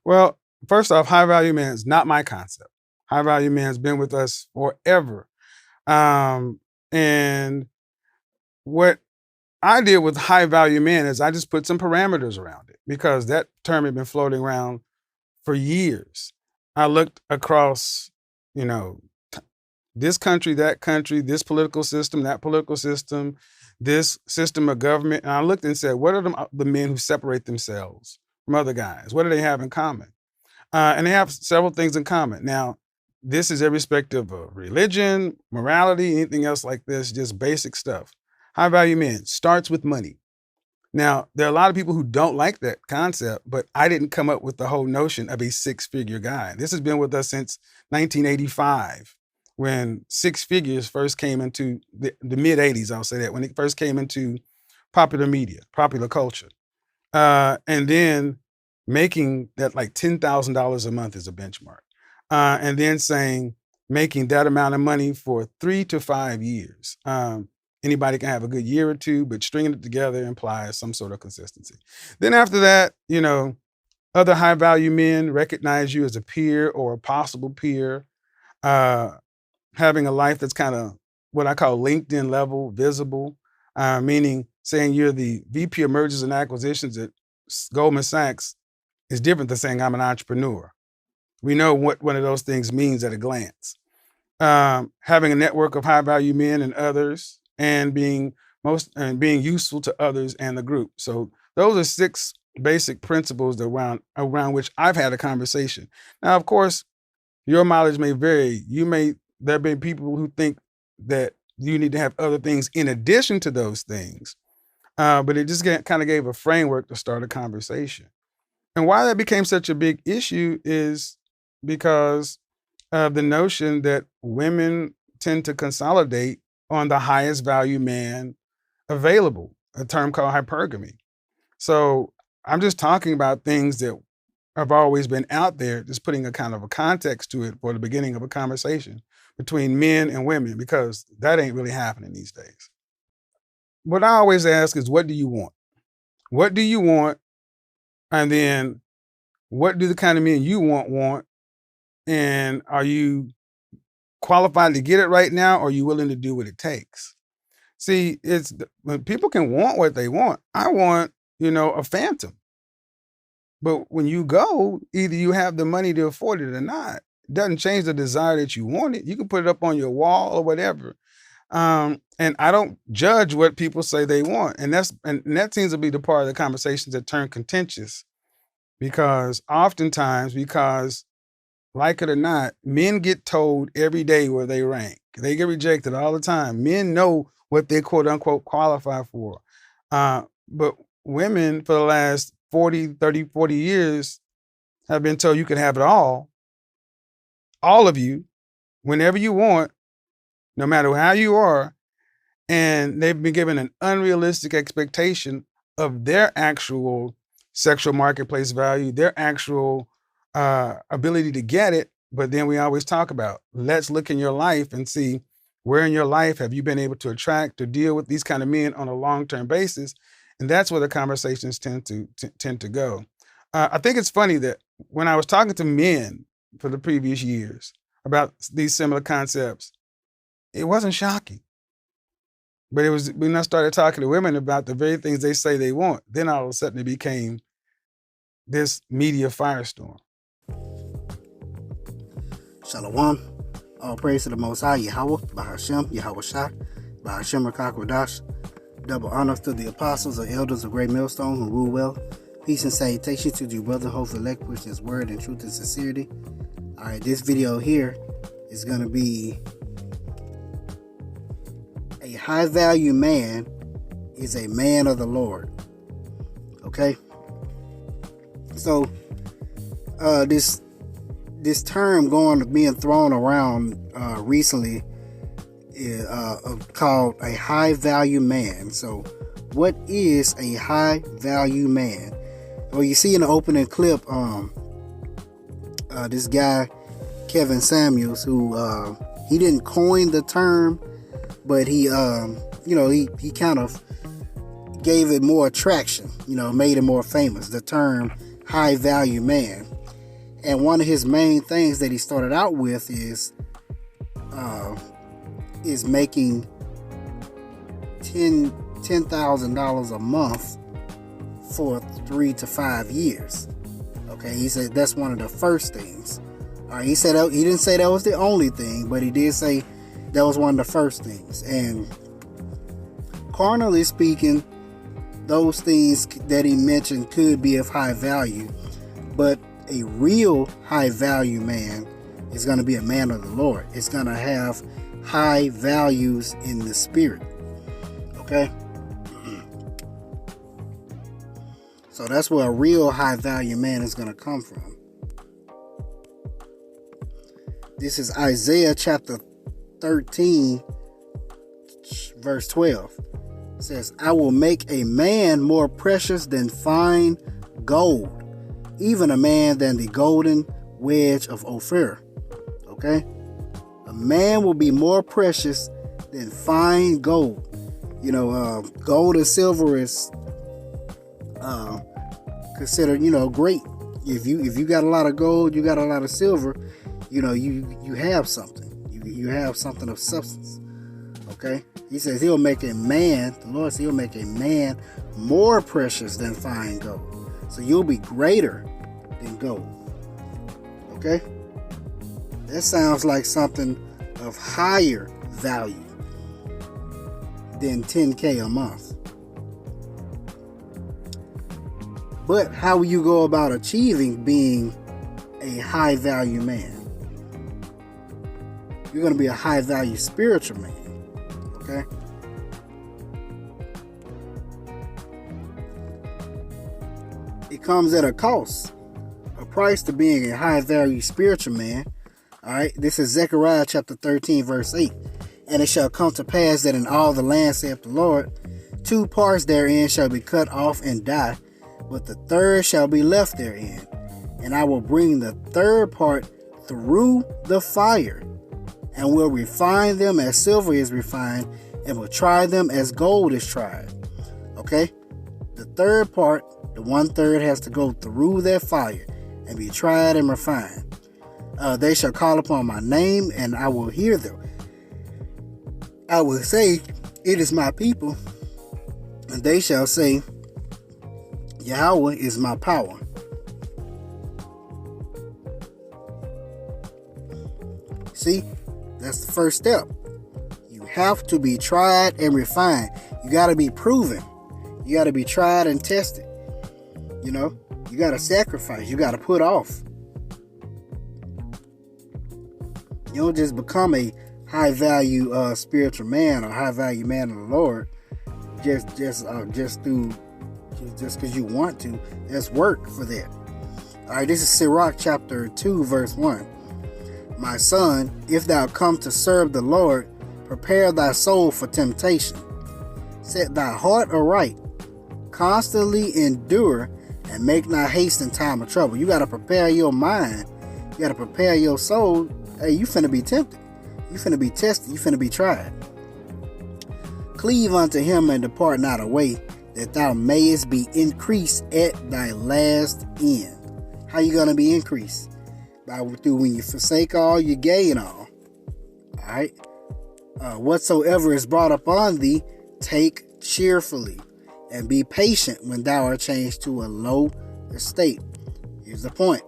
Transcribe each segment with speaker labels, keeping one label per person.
Speaker 1: Well, first off, high value man is not my concept. High value man has been with us forever. Um, and what I did with high value men is I just put some parameters around it because that term had been floating around for years. I looked across, you know, this country, this political system, that political system, this system of government. And I looked and said, what are the men who separate themselves from other guys? What do they have in common? And they have several things in common. Now, this is irrespective of religion, morality, anything else like this, just basic stuff. High value men starts with money. Now, there are a lot of people who don't like that concept, but I didn't come up with the whole notion of a six-figure guy. This has been with us since 1985, when six figures first came into the mid 80s, I'll say that, when it first came into popular media, popular culture. And then making that like $10,000 a month is a benchmark. And then saying making that amount of money for 3 to 5 years. Anybody can have a good year or two, but stringing it together implies some sort of consistency. Then after that, other high value men recognize you as a peer or a possible peer, having a life that's kind of what I call LinkedIn level visible, meaning saying you're the VP of mergers and acquisitions at Goldman Sachs is different than saying I'm an entrepreneur. We know what one of those things means at a glance. Having a network of high value men and others, and being useful to others and the group. So those are 6 basic principles around which I've had a conversation. Now, of course, your mileage may vary. There be people who think that you need to have other things in addition to those things. But it just kind of gave a framework to start a conversation. And why that became such a big issue is because of the notion that women tend to consolidate on the highest value man available, a term called hypergamy. So I'm just talking about things that have always been out there, just putting a kind of a context to it for the beginning of a conversation between men and women, because that ain't really happening these days. What I always ask is, what do you want? What do you want? And then what do the kind of men you want? And are you qualified to get it right now, or are you willing to do what it takes? See, when people can want what they want. I want, a Phantom. But when you go, either you have the money to afford it or not. It doesn't change the desire that you want it. You can put it up on your wall or whatever. And I don't judge what people say they want. And that seems to be the part of the conversations that turn contentious, because like it or not, men get told every day where they rank. They get rejected all the time. Men know what they quote unquote qualify for. But women for the last 40 years have been told you can have it all of you, whenever you want, no matter how you are. And they've been given an unrealistic expectation of their actual sexual marketplace value, their actual ability to get it. But then we always talk about, let's look in your life and see where in your life have you been able to attract or deal with these kind of men on a long-term basis. And that's where the conversations tend to go. I think it's funny that when I was talking to men for the previous years about these similar concepts, it wasn't shocking. But it was when I started talking to women about the very things they say they want, then all of a sudden it became this media firestorm.
Speaker 2: Shalom. All praise to the Most High, Yahweh, Bahashem, Yahweh Shah, Bahashem Rakakwadash. Double honors to the apostles or elders of Great Millstone who rule well. Peace and salutation to you, brother. Hopefully, elect which is word and truth and sincerity. All right, this video here is going to be a high value man is a man of the Lord. Okay? So, this term being thrown around recently is called a high value man. So what is a high value man? Well, you see in the opening clip, this guy Kevin Samuels, who he didn't coin the term, but he kind of gave it more traction, made it more famous, the term high value man. And one of his main things that he started out with is making $10,000 a month for 3 to 5 years. Okay, he said that's one of the first things. All right, he didn't say that was the only thing, but he did say that was one of the first things. And carnally speaking, those things that he mentioned could be of high value, but a real high value man is going to be a man of the Lord. It's going to have high values in the spirit. Okay? So that's where a real high value man is going to come from. This is Isaiah chapter 13, verse 12. It says, I will make a man more precious than fine gold, even a man than the golden wedge of Ophir. Okay? A man will be more precious than fine gold. You know, gold and silver is considered, great. If you got a lot of gold, you got a lot of silver, you have something. You have something of substance. Okay? He says he'll make a man, the Lord says he'll make a man more precious than fine gold. So you'll be greater than gold. Okay? That sounds like something of higher value than $10,000 a month. But how will you go about achieving being a high value man? You're going to be a high value spiritual man. Okay? It comes at a cost, a price to being a high value spiritual man. Alright, this is Zechariah chapter 13, verse 8. And it shall come to pass that in all the land, saith the Lord, 2 parts therein shall be cut off and die, but the third shall be left therein. And I will bring the third part through the fire, and will refine them as silver is refined, and will try them as gold is tried. Okay? The third part, the 1/3, has to go through that fire and be tried and refined. They shall call upon my name, and I will hear them. I will say, it is my people, and they shall say, Yahweh is my power. See, that's the first step. You have to be tried and refined. You got to be proven. You got to be tried and tested. You got to sacrifice. You got to put off. You don't just become a high value spiritual man or high value man of the Lord just because you want to. There's work for that. All right, this is Sirach chapter 2, verse 1. My son, if thou come to serve the Lord, prepare thy soul for temptation. Set thy heart aright, constantly endure, and make not haste in time of trouble. You got to prepare your mind. You got to prepare your soul. Hey, you finna be tempted. You finna be tested. You finna be tried. Cleave unto him and depart not away, that thou mayest be increased at thy last end. How you gonna be increased? Through when you forsake all, you gain all. Alright? Whatsoever is brought upon thee, take cheerfully, and be patient when thou art changed to a low estate. Here's the point.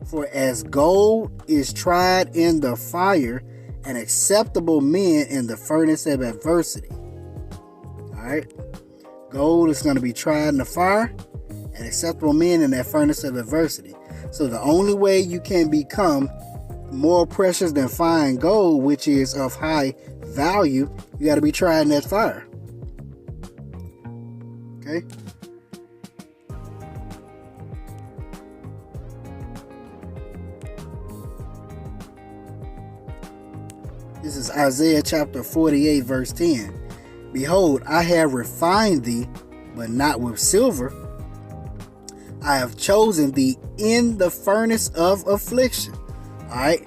Speaker 2: For as gold is tried in the fire, and acceptable men in the furnace of adversity. Alright? Gold is going to be tried in the fire, and acceptable men in that furnace of adversity. So the only way you can become more precious than fine gold, which is of high value, you got to be tried in that fire. Okay? This is Isaiah chapter 48, verse 10. Behold, I have refined thee, but not with silver. I have chosen thee in the furnace of affliction. All right.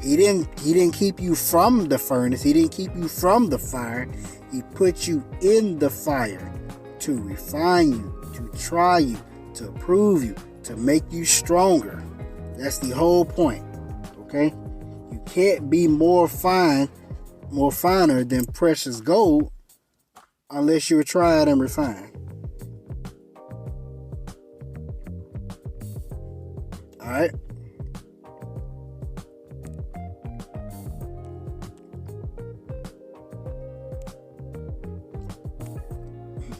Speaker 2: He didn't keep you from the furnace. He didn't keep you from the fire. He put you in the fire to refine you, to try you, to prove you, to make you stronger. That's the whole point. Okay? You can't be more finer than precious gold unless you're tried and refined. Alright?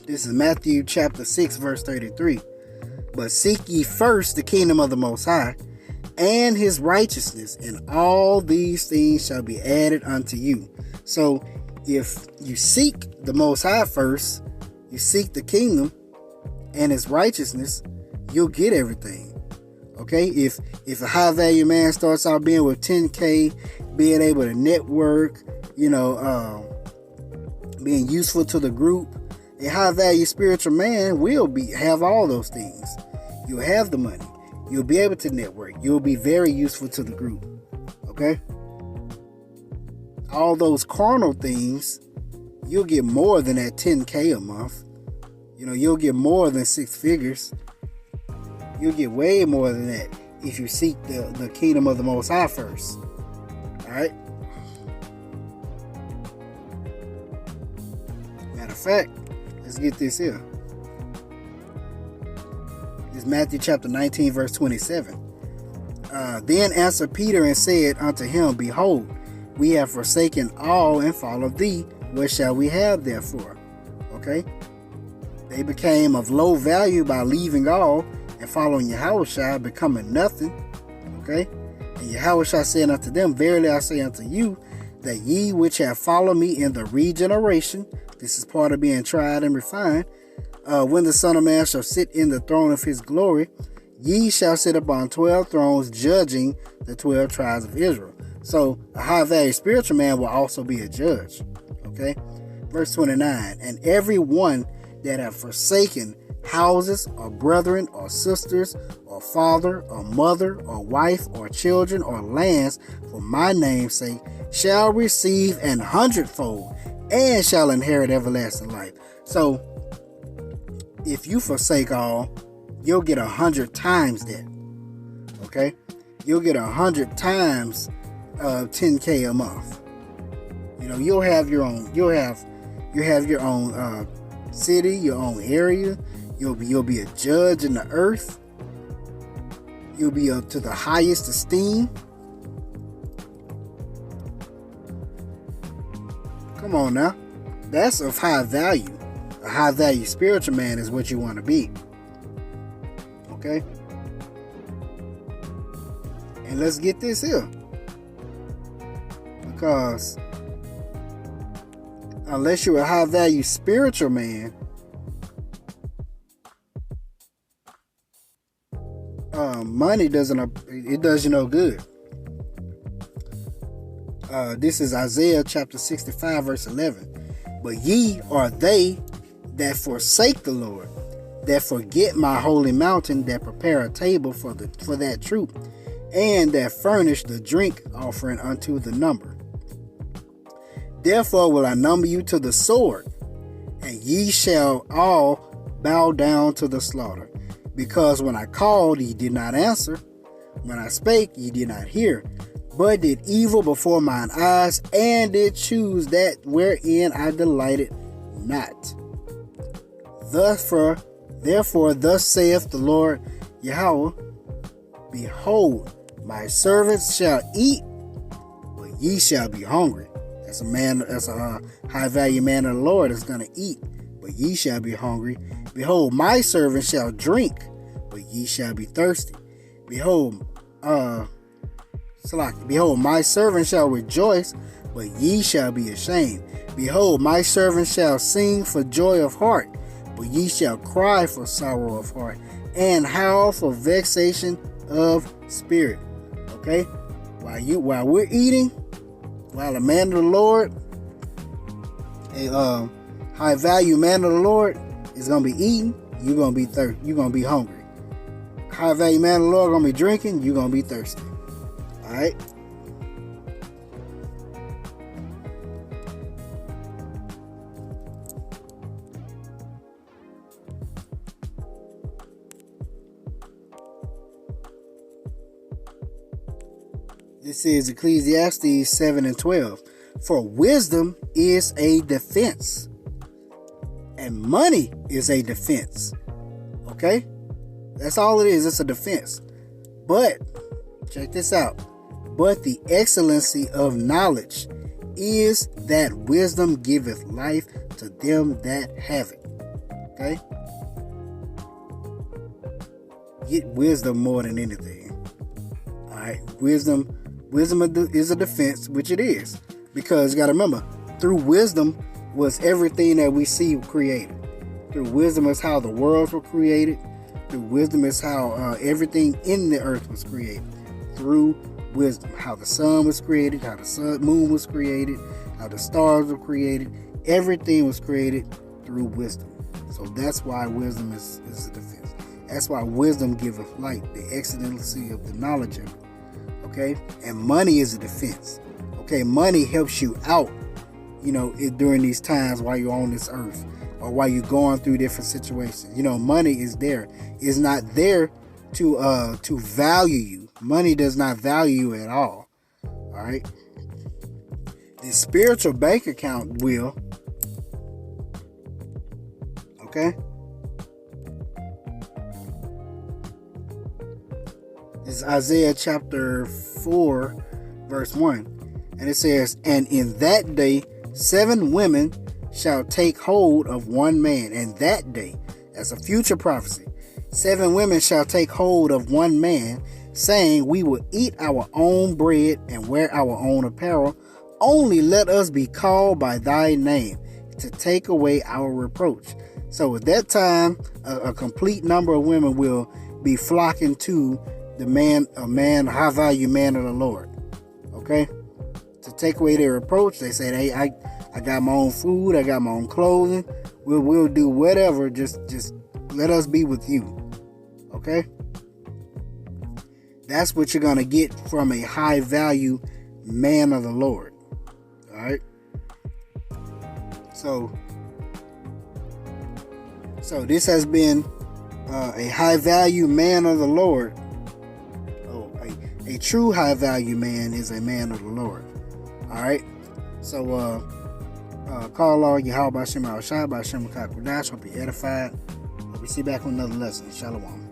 Speaker 2: This is Matthew chapter 6, verse 33. But seek ye first the kingdom of the Most High and his righteousness, and all these things shall be added unto you. So if you seek the Most High first, you seek the kingdom and his righteousness, you'll get everything. Okay? If a high value man starts out being with 10K, being able to network, being useful to the group, a high value spiritual man will have all those things. You'll have the money. You'll be able to network. You'll be very useful to the group. Okay? All those carnal things, you'll get more than that 10K a month. You'll get more than 6 figures. You'll get way more than that if you seek the kingdom of the Most High first. Alright? Matter of fact, let's get this here. This is Matthew chapter 19, verse 27. Then answered Peter and said unto him, Behold, we have forsaken all and followed thee. What shall we have therefore? Okay? They became of low value by leaving all and following Yahushua, becoming nothing. Okay? And Yahushua said unto them, Verily I say unto you, that ye which have followed me in the regeneration, this is part of being tried and refined, when the Son of Man shall sit in the throne of his glory, ye shall sit upon 12 thrones, judging the 12 tribes of Israel. So a high value spiritual man will also be a judge. Okay? Verse 29, and every one that have forsaken houses, or brethren, or sisters, or father, or mother, or wife, or children, or lands, for my name's sake, shall receive 100-fold, and shall inherit everlasting life. So, if you forsake all, you'll get 100 times that. Okay? You'll get 100 times 10K a month. You'll have your own. You'll have your own city, your own area. You'll be a judge in the earth. You'll be up to the highest esteem. Come on now. That's of high value. A high value spiritual man is what you want to be. Okay? And let's get this here. Because unless you're a high value spiritual man, money does you no good. This is Isaiah chapter 65, verse 11. But ye are they that forsake the Lord, that forget my holy mountain, that prepare a table for that troop, and that furnish the drink offering unto the number. Therefore will I number you to the sword, and ye shall all bow down to the slaughter. Because when I called, ye did not answer. When I spake, ye did not hear, but did evil before mine eyes, and did choose that wherein I delighted not. Therefore, thus saith the Lord Yahweh, Behold, my servants shall eat, but ye shall be hungry. That's a high value man of the Lord is going to eat, but ye shall be hungry. Behold, my servants shall drink, but ye shall be thirsty. Behold, my servant shall rejoice, but ye shall be ashamed. Behold, my servant shall sing for joy of heart, but ye shall cry for sorrow of heart, and howl for vexation of spirit. Okay? While we're eating, while a man of the Lord, a high value man of the Lord is gonna be eating, you're gonna be you're gonna be hungry. High value man of the Lord gonna be drinking, you're gonna be thirsty. Alright? This is Ecclesiastes 7 and 12. For wisdom is a defense, and money is a defense. Okay? That's all it is. It's a defense. But, check this out. But the excellency of knowledge is that wisdom giveth life to them that have it. Okay? Get wisdom more than anything. Alright? Wisdom is a defense, which it is. Because you got to remember, through wisdom was everything that we see created. Through wisdom is how the worlds were created. Through wisdom is how everything in the earth was created. Through wisdom, how the sun was created, how the moon was created, how the stars were created. Everything was created through wisdom. So that's why wisdom is a defense. That's why wisdom giveth light, the excellency of the knowledge of it. Okay? And money is a defense. Okay? Money helps you out, during these times while you're on this earth, or while you're going through different situations. Money is there. It's not there to value you. Money does not value you at all. Alright? The spiritual bank account will. Okay? It's Isaiah chapter 4, verse 1. And it says, and in that day 7 women shall take hold of one man. And that day, that's a future prophecy, 7 women shall take hold of one man, saying, we will eat our own bread and wear our own apparel. Only let us be called by thy name, to take away our reproach. So at that time, a complete number of women will be flocking to the high value man of the Lord. Okay? To take away their reproach. They said, hey, I got my own food, I got my own clothing. We'll do whatever. Just let us be with you. Okay? That's what you're going to get from a high value man of the Lord. Alright? So this has been a high value man of the Lord. Oh, a true high value man is a man of the Lord. Alright? So call all Yahweh B'Shem Al Shai B'Shem Kakwadash. Hope you're edified. Hope we see you back with another lesson. Shalom.